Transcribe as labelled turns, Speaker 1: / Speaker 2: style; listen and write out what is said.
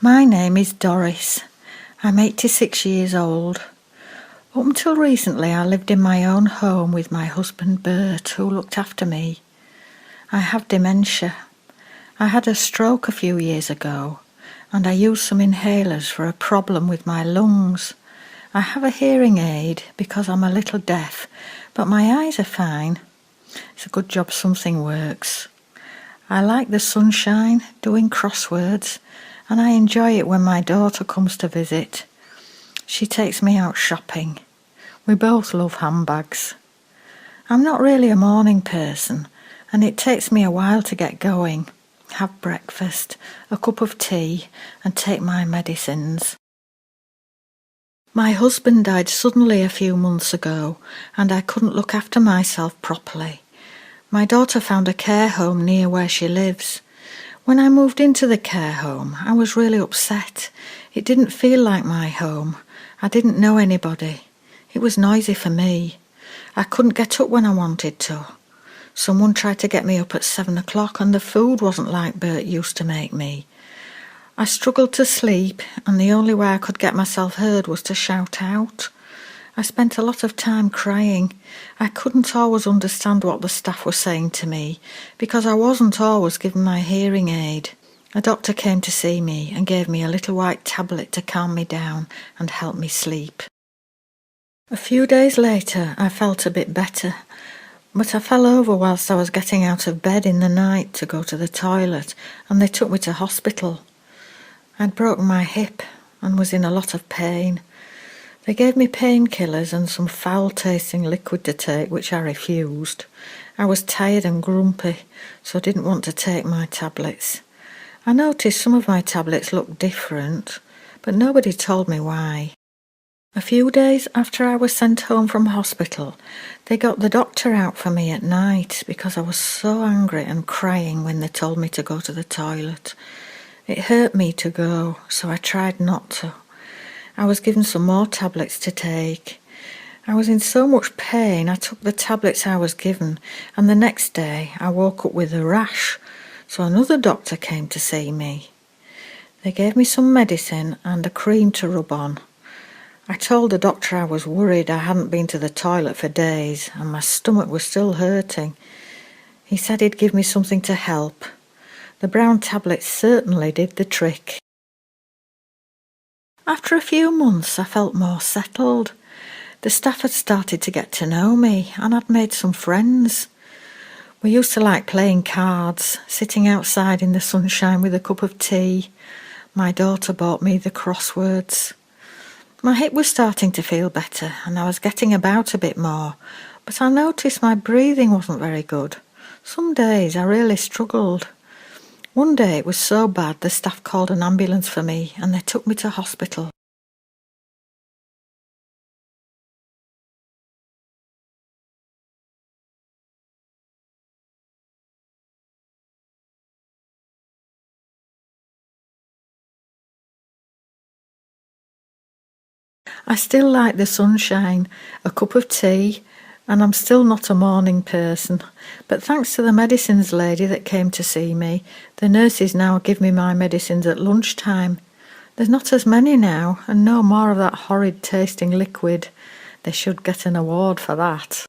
Speaker 1: My name is Doris. I'm 86 years old. Up until recently, I lived in my own home with my husband Bert, who looked after me. I have dementia. I had a stroke a few years ago, and I used some inhalers for a problem with my lungs. I have a hearing aid because I'm a little deaf, but my eyes are fine. It's a good job something works. I like the sunshine, doing crosswords, and I enjoy it when my daughter comes to visit. She takes me out shopping. We both love handbags. I'm not really a morning person, and it takes me a while to get going, have breakfast, a cup of tea, and take my medicines. My husband died suddenly a few months ago, and I couldn't look after myself properly. My daughter found a care home near where she lives. When I moved into the care home, I was really upset. It didn't feel like my home. I didn't know anybody. It was noisy for me. I couldn't get up when I wanted to. Someone tried to get me up at 7 o'clock, and the food wasn't like Bert used to make me. I struggled to sleep, and the only way I could get myself heard was to shout out. I spent a lot of time crying. I couldn't always understand what the staff were saying to me because I wasn't always given my hearing aid. A doctor came to see me and gave me a little white tablet to calm me down and help me sleep. A few days later, I felt a bit better, but I fell over whilst I was getting out of bed in the night to go to the toilet, and they took me to hospital. I'd broken my hip and was in a lot of pain. They gave me painkillers and some foul-tasting liquid to take, which I refused. I was tired and grumpy, so I didn't want to take my tablets. I noticed some of my tablets looked different, but nobody told me why. A few days after I was sent home from hospital, they got the doctor out for me at night because I was so angry and crying when they told me to go to the toilet. It hurt me to go, so I tried not to. I was given some more tablets to take. I was in so much pain I took the tablets I was given, and the next day I woke up with a rash, so another doctor came to see me. They gave me some medicine and a cream to rub on. I told the doctor I was worried I hadn't been to the toilet for days and my stomach was still hurting. He said he'd give me something to help. The brown tablets certainly did the trick. After a few months, I felt more settled. The staff had started to get to know me, and I'd made some friends. We used to like playing cards, sitting outside in the sunshine with a cup of tea. My daughter bought me the crosswords. My hip was starting to feel better, and I was getting about a bit more, but I noticed my breathing wasn't very good. Some days I really struggled. One day it was so bad the staff called an ambulance for me and they took me to hospital. I still like the sunshine, a cup of tea, and I'm still not a morning person. But thanks to the medicines lady that came to see me, the nurses now give me my medicines at lunchtime. There's not as many now, and no more of that horrid tasting liquid. They should get an award for that.